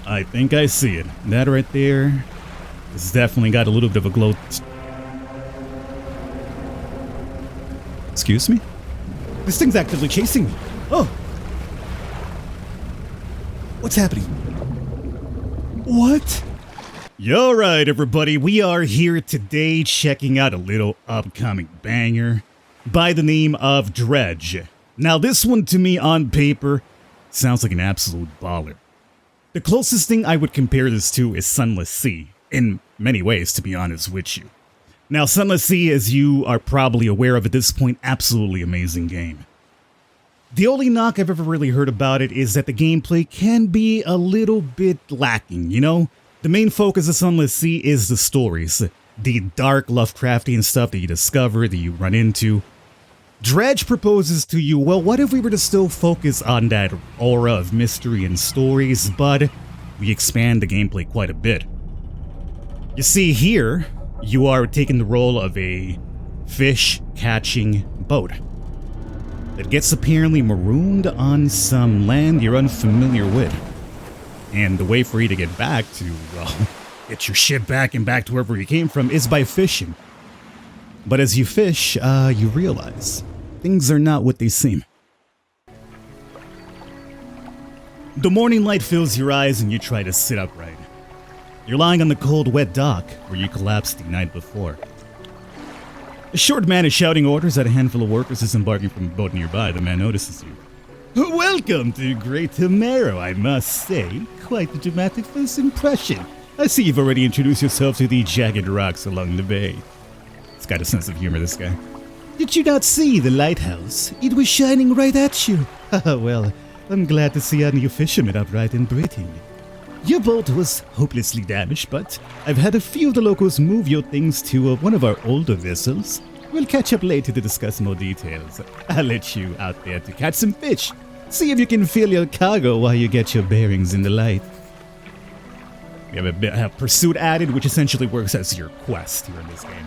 I think I see it. That right there has definitely got a little bit of a glow. Excuse me? This thing's actively chasing me. Oh! What's happening? What? Yo, right, everybody. We are here today checking out a little upcoming banger by the name of Dredge. Now, this one to me on paper sounds like an absolute baller. The closest thing I would compare this to is Sunless Sea, in many ways, to be honest with you. Now, Sunless Sea, as you are probably aware of at this point, absolutely amazing game. The only knock I've ever really heard about it is that the gameplay can be a little bit lacking, you know? The main focus of Sunless Sea is the stories, the dark Lovecraftian stuff that you discover, that you run into. Dredge proposes to you, well, what if we were to still focus on that aura of mystery and stories, but we expand the gameplay quite a bit. You see, here, you are taking the role of a fish-catching boat that gets apparently marooned on some land you're unfamiliar with. And the way for you to get back to, well, get your ship back and back to wherever you came from is by fishing. But as you fish, you realize things are not what they seem. The morning light fills your eyes and you try to sit upright. You're lying on the cold, wet dock where you collapsed the night before. A short man is shouting orders at a handful of workers disembarking from a boat nearby. The man notices you. Welcome to Great Tomorrow, I must say. Quite the dramatic first impression. I see you've already introduced yourself to the jagged rocks along the bay. He's got a sense of humor, this guy. Did you not see the lighthouse? It was shining right at you. Well, I'm glad to see a new fisherman upright and breathing. Your boat was hopelessly damaged, but I've had a few of the locals move your things to one of our older vessels. We'll catch up later to discuss more details. I'll let you out there to catch some fish. See if you can fill your cargo while you get your bearings in the light. We have a bit of pursuit added, which essentially works as your quest here in this game.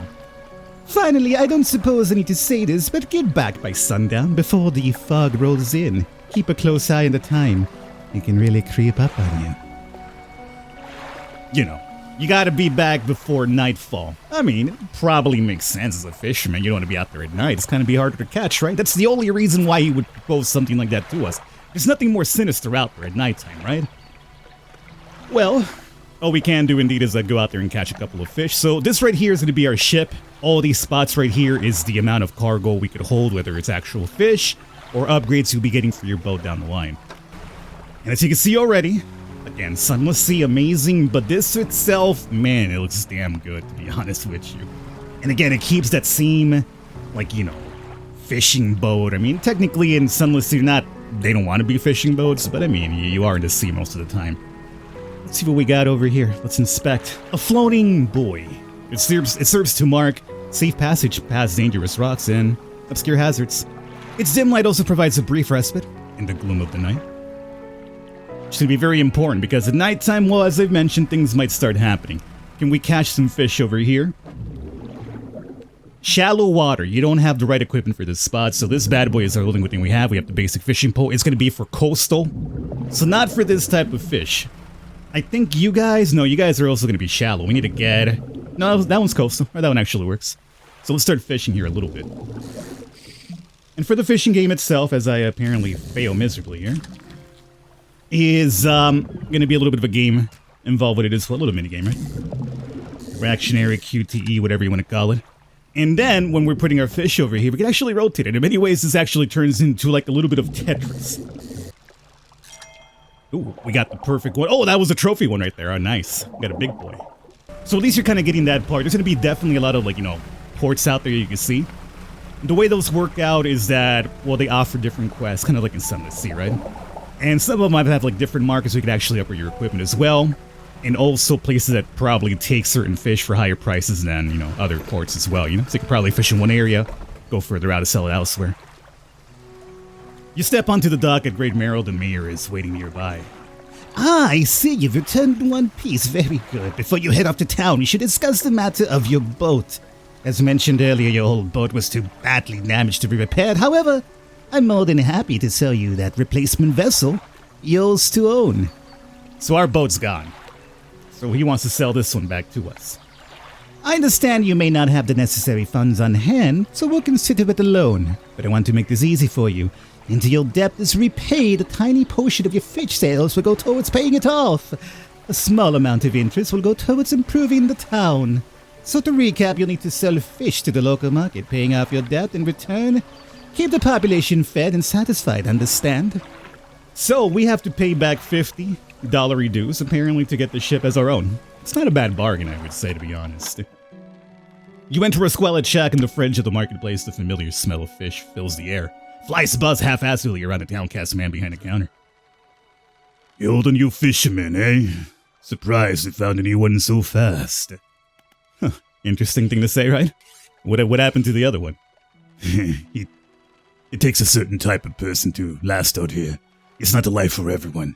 Finally, I don't suppose I need to say this, but get back by sundown before the fog rolls in. Keep a close eye on the time. It can really creep up on you. You know, you gotta be back before nightfall. I mean, it probably makes sense as a fisherman. You don't want to be out there at night. It's gonna be harder to catch, right? That's the only reason why he would propose something like that to us. There's nothing more sinister out there at nighttime, right? Well, all we can do indeed is go out there and catch a couple of fish. So this right here is going to be our ship. All these spots right here is the amount of cargo we could hold, whether it's actual fish or upgrades you'll be getting for your boat down the line. And as you can see already, again, Sunless Sea, amazing, but this itself, man, it looks damn good, to be honest with you. And again, it keeps that same, like, you know, fishing boat. I mean, technically in Sunless Sea, they don't want to be fishing boats, but I mean, you are in the sea most of the time. Let's see what we got over here. Let's inspect. A floating buoy. It serves to mark safe passage past dangerous rocks and obscure hazards. Its dim light also provides a brief respite in the gloom of the night. Which should be very important because at nighttime, well, as I've mentioned, things might start happening. Can we catch some fish over here? Shallow water. You don't have the right equipment for this spot, so this bad boy is the only thing we have. We have the basic fishing pole. It's going to be for coastal, so not for this type of fish. I think you guys are also going to be shallow. We need to get... No, that one's coastal. Or that one actually works. So let's start fishing here a little bit. And for the fishing game itself, as I apparently fail miserably here, is going to be a little bit of a game involved with it as well. A little mini game, right? Reactionary, QTE, whatever you want to call it. And then, when we're putting our fish over here, we can actually rotate it. In many ways, this actually turns into like a little bit of Tetris. Ooh, we got the perfect one. Oh, that was a trophy one right there. Oh, nice. We got a big boy. So at least you're kind of getting that part. There's going to be definitely a lot of, like, you know, ports out there you can see. The way those work out is that, well, they offer different quests, kind of like in Sunless Sea, right? And some of them might have, like, different markets so you can actually upgrade your equipment as well. And also places that probably take certain fish for higher prices than, you know, other ports as well, you know? So you can probably fish in one area, go further out to sell it elsewhere. You step onto the dock at Great Merrill, the mayor is waiting nearby. Ah, I see you've returned in one piece. Very good. Before you head off to town, we should discuss the matter of your boat. As mentioned earlier, your old boat was too badly damaged to be repaired. However, I'm more than happy to sell you that replacement vessel, yours to own. So our boat's gone. So he wants to sell this one back to us. I understand you may not have the necessary funds on hand, so we'll consider it a loan. But I want to make this easy for you. Until your debt is repaid, a tiny portion of your fish sales will go towards paying it off. A small amount of interest will go towards improving the town. So to recap, you'll need to sell fish to the local market, paying off your debt in return. Keep the population fed and satisfied, understand? So we have to pay back $50 dues, apparently, to get the ship as our own. It's not a bad bargain, I would say, to be honest. You enter a squalid shack in the fringe of the marketplace. The familiar smell of fish fills the air. Flies buzz half-assedly around the downcast man behind the counter. The old new fisherman, eh? Surprised they found a new one so fast. Huh. Interesting thing to say, right? What happened to the other one? It takes a certain type of person to last out here. It's not a life for everyone.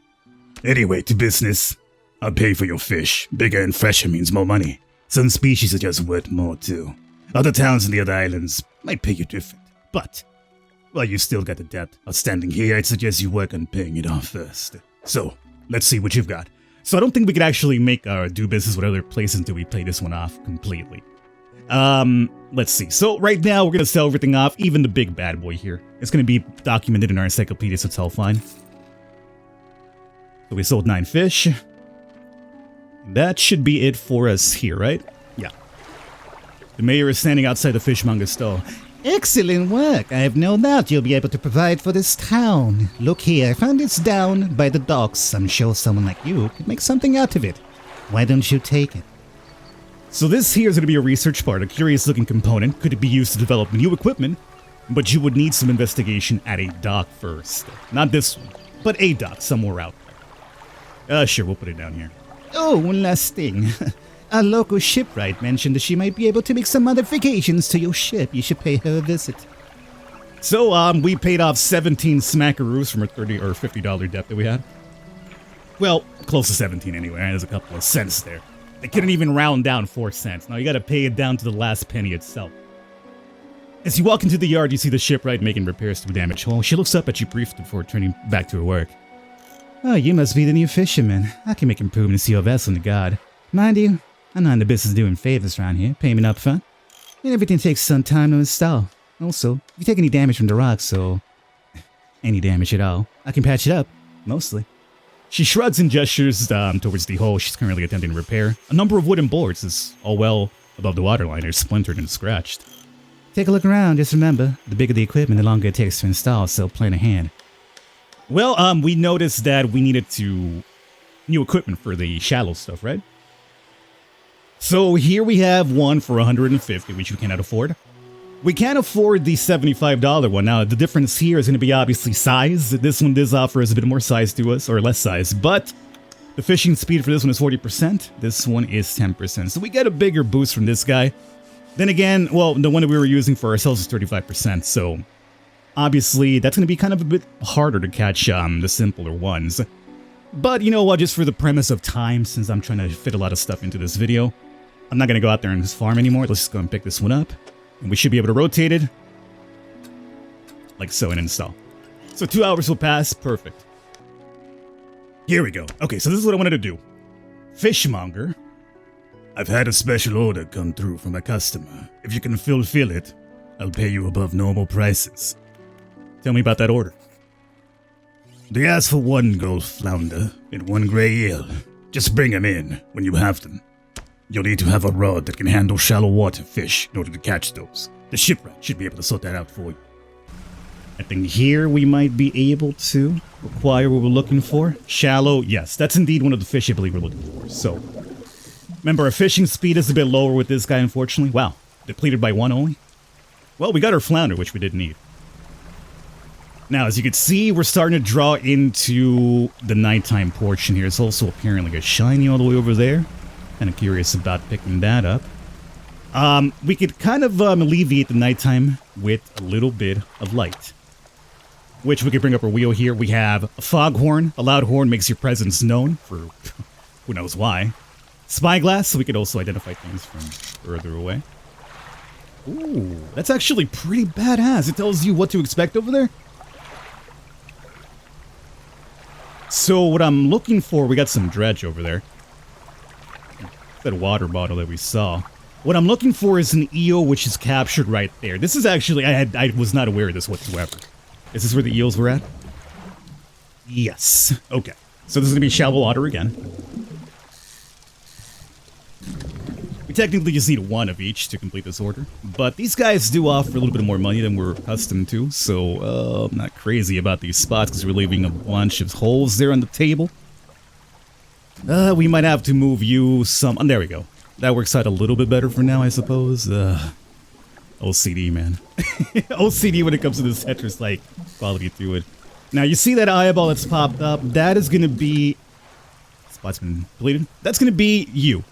Anyway, to business. I'll pay for your fish. Bigger and fresher means more money. Some species are just worth more, too. Other towns in the other islands might pay you different. But, while you still got the debt outstanding here, I'd suggest you work on paying it off first. So, let's see what you've got. So I don't think we could actually make do business with other places until we pay this one off completely. Let's see. So right now we're going to sell everything off, even the big bad boy here. It's going to be documented in our encyclopedia, so it's all fine. So we sold 9 fish. That should be it for us here, right? Yeah. The mayor is standing outside the fishmonger's stall. Excellent work. I have no doubt you'll be able to provide for this town. Look here, I found this down by the docks. I'm sure someone like you could make something out of it. Why don't you take it? So this here is going to be a research part, a curious-looking component. Could it be used to develop new equipment? But you would need some investigation at a dock first. Not this one, but a dock somewhere out there. Sure, we'll put it down here. Oh, one last thing. A local shipwright mentioned that she might be able to make some modifications to your ship. You should pay her a visit. So, we paid off 17 smackaroos from a $30 or $50 debt that we had. Well, close to 17 anyway. There's a couple of cents there. They couldn't even round down 4 cents. Now you gotta pay it down to the last penny itself. As you walk into the yard, you see the shipwright making repairs to a damaged hull. She looks up at you briefly before turning back to her work. Oh, you must be the new fisherman. I can make improvements to your vessel in the god. Mind you, I'm not in the business of doing favors around here. Payment up front. And everything takes some time to install. Also, if you take any damage from the rocks, or any damage at all, I can patch it up. Mostly. She shrugs and gestures towards the hull she's currently attempting to repair. A number of wooden boards is all well above the waterline are splintered and scratched. Take a look around. Just remember, the bigger the equipment, the longer it takes to install, so plan ahead. Well, we noticed that we needed new equipment for the shallow stuff, right? So here we have one for $150, which we cannot afford. We can't afford the $75 one. Now, the difference here is going to be obviously size. This one does offer us a bit more size to us, or less size, but the fishing speed for this one is 40%. This one is 10%. So we get a bigger boost from this guy. Then again, well, the one that we were using for ourselves is 35%, so obviously that's going to be kind of a bit harder to catch the simpler ones. But you know what, just for the premise of time, since I'm trying to fit a lot of stuff into this video, I'm not going to go out there and farm anymore. Let's just go and pick this one up. And we should be able to rotate it. Like so, and install. So 2 hours will pass. Perfect. Here we go. Okay, so this is what I wanted to do. Fishmonger. I've had a special order come through from a customer. If you can fulfill it, I'll pay you above normal prices. Tell me about that order. They ask for 1 gold flounder and 1 gray eel. Just bring them in when you have them. You'll need to have a rod that can handle shallow water fish in order to catch those. The shipwright should be able to sort that out for you. I think here we might be able to acquire what we're looking for. Shallow, yes, that's indeed one of the fish I believe we're looking for. So, remember, our fishing speed is a bit lower with this guy, unfortunately. Wow, depleted by 1 only. Well, we got our flounder, which we didn't need. Now, as you can see, we're starting to draw into the nighttime portion here. It's also apparently a shiny all the way over there. Kind of curious about picking that up. We could kind of alleviate the nighttime with a little bit of light. Which we could bring up our wheel here. We have a foghorn. A loud horn makes your presence known for who knows why. Spyglass, so we could also identify things from further away. Ooh, that's actually pretty badass. It tells you what to expect over there. So what I'm looking for, we got some dredge over there. That water bottle that we saw. What I'm looking for is an eel which is captured right there. This is actually, I was not aware of this whatsoever. Is this where the eels were at? Yes. Okay. So this is going to be shallow water again. We technically just need one of each to complete this order. But these guys do offer a little bit more money than we're accustomed to. So I'm not crazy about these spots because we're leaving a bunch of holes there on the table. We might have to move you some... Oh, there we go. That works out a little bit better for now, I suppose. OCD, man. OCD when it comes to this Tetris-like quality to it. Now, you see that eyeball that's popped up? That is going to be... Spot's been deleted. That's going to be you.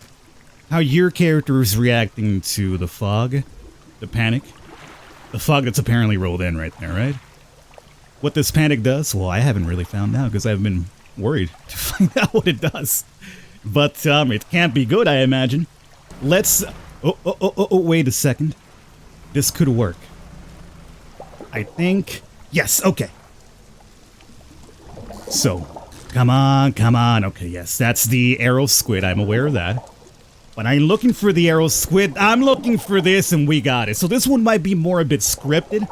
How your character is reacting to the fog. The panic. The fog that's apparently rolled in right there, right? What this panic does? Well, I haven't really found out because I've been worried to find out what it does. But it can't be good, I imagine. Let's... Oh, wait a second. This could work. I think... Yes, okay. So, come on. Okay, yes, that's the arrow squid. I'm aware of that. But I'm looking for the arrow squid. I'm looking for this, and we got it. So this one might be more a bit scripted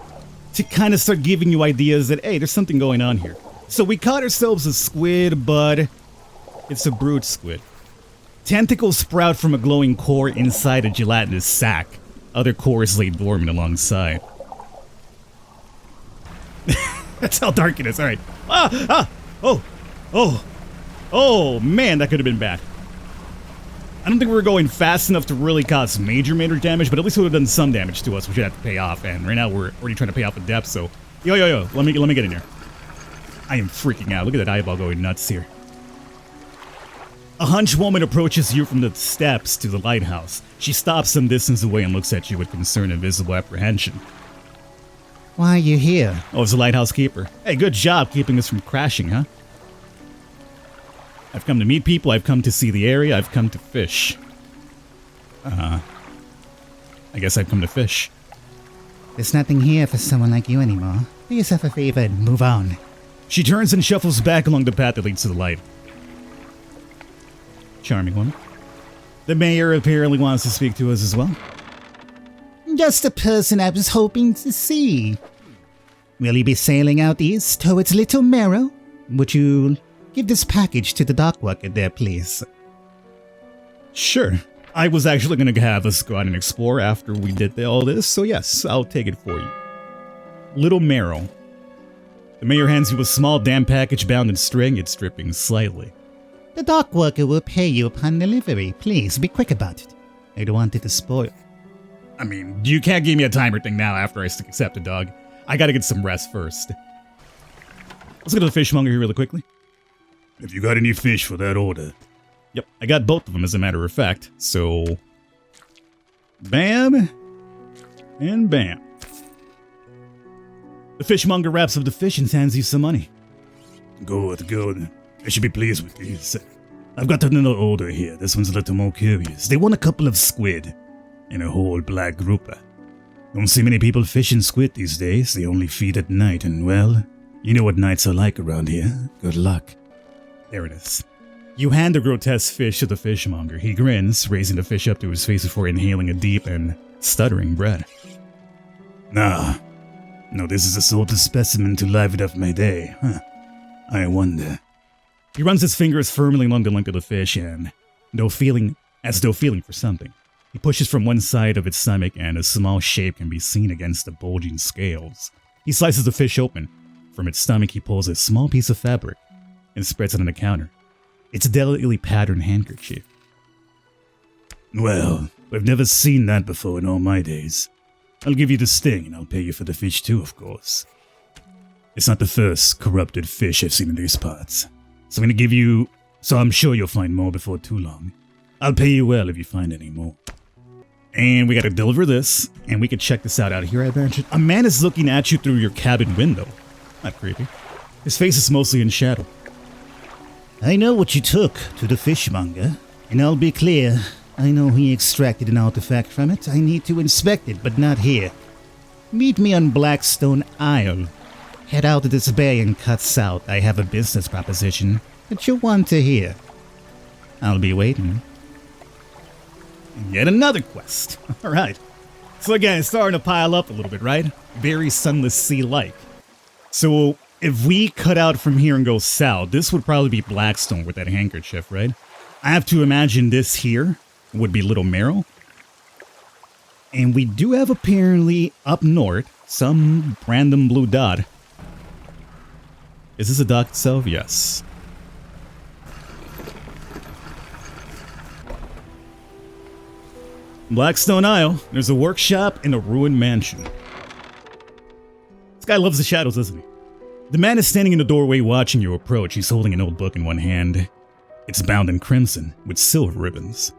to kind of start giving you ideas that, hey, there's something going on here. So we caught ourselves a squid, but it's a brood squid. Tentacles sprout from a glowing core inside a gelatinous sac. Other cores lay dormant alongside. That's how dark it is. All right. Oh, man, that could have been bad. I don't think we were going fast enough to really cause major damage, but at least it would have done some damage to us, which would have to pay off. And right now we're already trying to pay off the depth. So, yo, let me get in here. I am freaking out. Look at that eyeball going nuts here. A hunched woman approaches you from the steps to the lighthouse. She stops some distance away and looks at you with concern and visible apprehension. Why are you here? Oh, it's the lighthouse keeper. Hey, good job keeping us from crashing, huh? I've come to meet people, I've come to see the area, I've come to fish. I guess I've come to fish. There's nothing here for someone like you anymore. Do yourself a favor and move on. She turns and shuffles back along the path that leads to the light. Charming woman. The mayor apparently wants to speak to us as well. Just the person I was hoping to see. Will you be sailing out east towards Little Marrow? Would you give this package to the dock worker there, please? Sure. I was actually going to have us go out and explore after we did all this, so yes, I'll take it for you. Little Marrow. The mayor hands you a small damp package bound in string. It's dripping slightly. The dock worker will pay you upon delivery. Please, be quick about it. I don't want it to spoil. I mean, you can't give me a timer thing now after I accept a dog. I gotta get some rest first. Let's go to the fishmonger here really quickly. Have you got any fish for that order? Yep, I got both of them as a matter of fact. So, bam, and bam. The fishmonger wraps up the fish and hands you some money. Good. I should be pleased with these. I've got another order here. This one's a little more curious. They want a couple of squid and a whole black grouper. Don't see many people fishing squid these days. They only feed at night, and well, you know what nights are like around here. Good luck. There it is. You hand the grotesque fish to the fishmonger. He grins, raising the fish up to his face before inhaling a deep and stuttering breath. No, this is a sort of specimen to liven up my day. Huh. I wonder. He runs his fingers firmly along the length of the fish and, as though feeling for something, he pushes from one side of its stomach and a small shape can be seen against the bulging scales. He slices the fish open. From its stomach he pulls a small piece of fabric and spreads it on the counter. It's a delicately patterned handkerchief. Well, I've never seen that before in all my days. I'll give you the sting and I'll pay you for the fish too, of course. It's not the first corrupted fish I've seen in these parts. So I'm sure you'll find more before too long. I'll pay you well if you find any more. And we gotta deliver this, and we can check this out here, I imagine. A man is looking at you through your cabin window. Not creepy. His face is mostly in shadow. I know what you took to the fishmonger, and I'll be clear. I know he extracted an artifact from it. I need to inspect it, but not here. Meet me on Blackstone Isle. Head out to this bay and cut south. I have a business proposition that you'll want to hear. I'll be waiting. Yet another quest. Alright. So again, it's starting to pile up a little bit, right? Very Sunless Sea-like. So if we cut out from here and go south, this would probably be Blackstone with that handkerchief, right? I have to imagine this here would be Little Marrow. And we do have apparently up north some random blue dot. Is this a dock itself? Yes. Blackstone Isle. There's a workshop and a ruined mansion. This guy loves the shadows, doesn't he? The man is standing in the doorway watching you approach. He's holding an old book in one hand. It's bound in crimson with silver ribbons.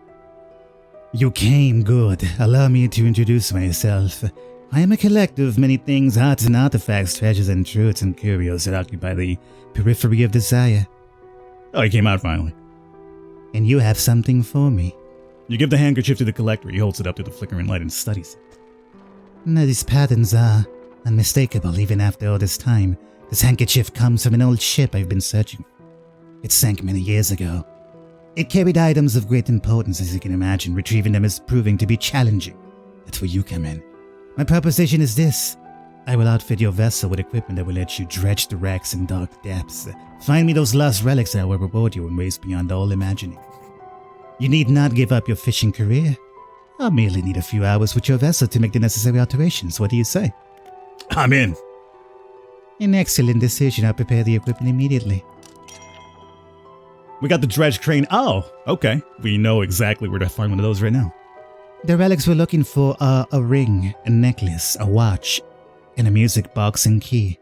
You came good. Allow me to introduce myself. I am a collector of many things, arts and artifacts, treasures and truths and curios that occupy the periphery of desire. Oh, he came out finally. And you have something for me. You give the handkerchief to the collector. He holds it up to the flickering light and studies it. Now, these patterns are unmistakable even after all this time. This handkerchief comes from an old ship I've been searching for. It sank many years ago. It carried items of great importance, as you can imagine. Retrieving them is proving to be challenging. That's where you come in. My proposition is this. I will outfit your vessel with equipment that will let you dredge the wrecks in dark depths. Find me those lost relics and I will reward you in ways beyond all imagining. You need not give up your fishing career. I'll merely need a few hours with your vessel to make the necessary alterations. What do you say? I'm in. An excellent decision. I'll prepare the equipment immediately. We got the dredge crane. Oh, okay. We know exactly where to find one of those right now. The relics we're looking for are a ring, a necklace, a watch, and a music box and key.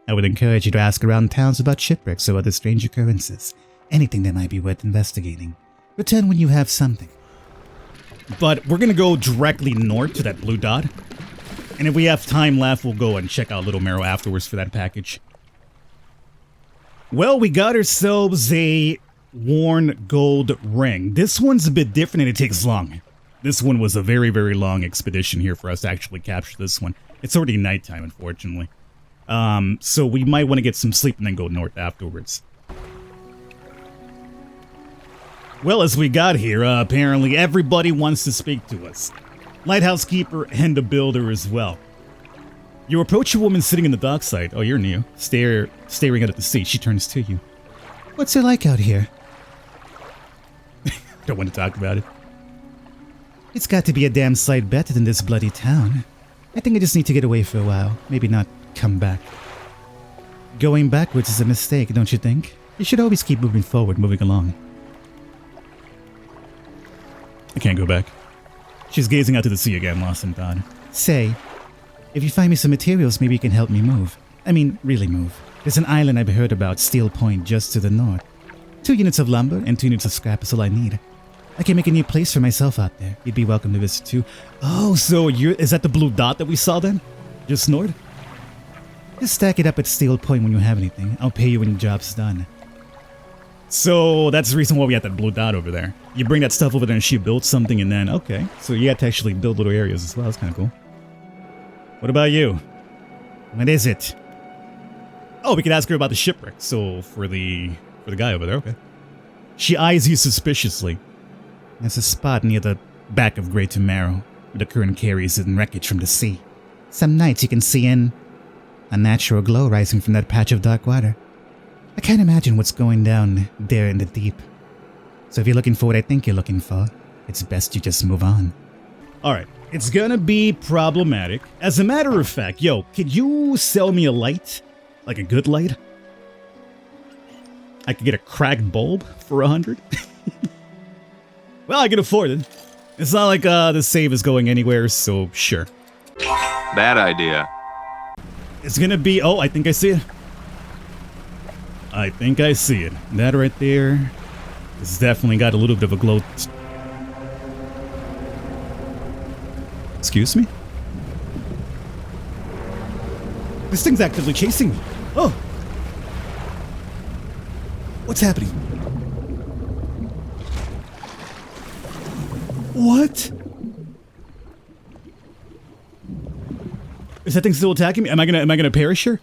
I would encourage you to ask around towns about shipwrecks or other strange occurrences. Anything that might be worth investigating. Return when you have something. But we're going to go directly north to that blue dot. And if we have time left, we'll go and check out Little Marrow afterwards for that package. Well, we got ourselves a worn gold ring. This one's a bit different and it takes long. This one was a very, very long expedition here for us to actually capture this one. It's already nighttime, unfortunately. So we might want to get some sleep and then go north afterwards. Well, as we got here, apparently everybody wants to speak to us. Lighthouse keeper and the builder as well. You approach a woman sitting in the dockside. Oh, you're new. Staring out at the sea. She turns to you. What's it like out here? Don't want to talk about it. It's got to be a damn sight better than this bloody town. I think I just need to get away for a while. Maybe not come back. Going backwards is a mistake, don't you think? You should always keep moving forward, moving along. I can't go back. She's gazing out to the sea again, lost in thought. Say, if you find me some materials, maybe you can help me move. I mean, really move. There's an island I've heard about, Steel Point, just to the north. 2 units of lumber and 2 units of scrap is all I need. I can make a new place for myself out there. You'd be welcome to visit too. Oh, so is that the blue dot that we saw then? Just north? Just stack it up at Steel Point when you have anything. I'll pay you when your job's done. So that's the reason why we had that blue dot over there. You bring that stuff over there and she builds something and then, okay. So you have to actually build little areas as well. That's kind of cool. What about you? What is it? Oh, we could ask her about the shipwreck. So for the guy over there, okay. She eyes you suspiciously. There's a spot near the back of Great Tomorrow where the current carries in wreckage from the sea. Some nights you can see a natural glow rising from that patch of dark water. I can't imagine what's going down there in the deep. So if you're looking for what I think you're looking for, it's best you just move on. Alright, it's gonna be problematic. As a matter of fact, yo, could you sell me a light? Like a good light? I could get a cracked bulb for 100? Well, I can afford it. It's not like the save is going anywhere, so sure. Bad idea. It's gonna be... Oh, I think I see it. I think I see it. That right there. It's definitely got a little bit of a glow. Excuse me? This thing's actively chasing me. Oh! What's happening? What? Is that thing still attacking me? Am I gonna perish here?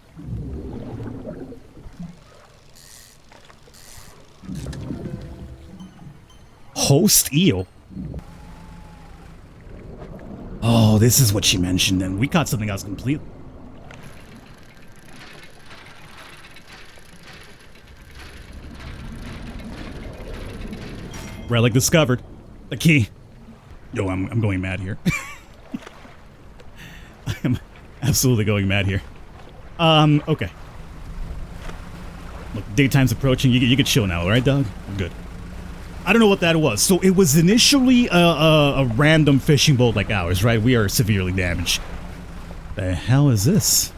Host eel. Oh, this is what she mentioned then. We caught something else completely. Relic discovered. The key. Yo, I'm going mad here. I am absolutely going mad here. Okay. Look, daytime's approaching. You can chill now, alright, dog? I'm good. I don't know what that was. So it was initially a random fishing boat like ours, right? We are severely damaged. The hell is this?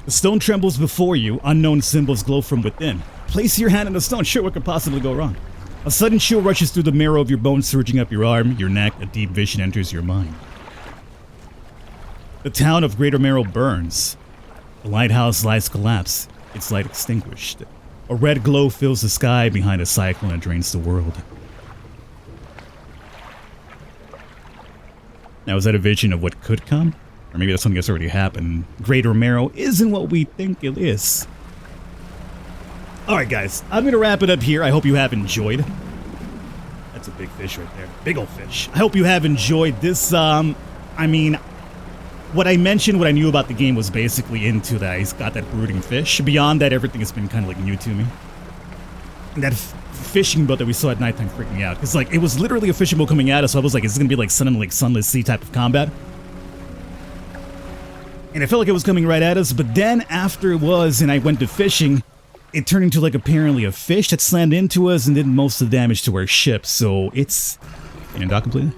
The stone trembles before you. Unknown symbols glow from within. Place your hand on the stone. Sure, what could possibly go wrong? A sudden chill rushes through the marrow of your bones, surging up your arm, your neck. A deep vision enters your mind. The town of Greater Marrow burns. The lighthouse lies collapsed, its light extinguished. A red glow fills the sky behind a cyclone and drains the world. Now, is that a vision of what could come? Or maybe that's something that's already happened. Greater Marrow isn't what we think it is. Alright guys, I'm going to wrap it up here. I hope you have enjoyed. That's a big fish right there. Big old fish. I hope you have enjoyed this. I mean, what I mentioned, what I knew about the game was basically into that. He's got that brooding fish. Beyond that, everything has been kind of like new to me. And that fishing boat that we saw at nighttime freaked me out. Because like, it was literally a fishing boat coming at us, so I was like, is this going to be like Sunless Sea type of combat? And I felt like it was coming right at us, but then after it was, and I went to fishing, it turned into like apparently a fish that slammed into us and did most of the damage to our ship. So it's... Can you dock completely?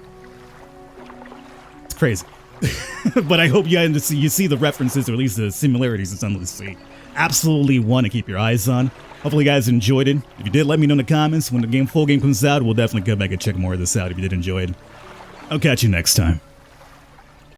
It's crazy. But I hope you see the references, or at least the similarities in Sunless Sea. Absolutely one to keep your eyes on. Hopefully you guys enjoyed it. If you did, let me know in the comments. When the full game comes out, we'll definitely come back and check more of this out if you did enjoy it. I'll catch you next time.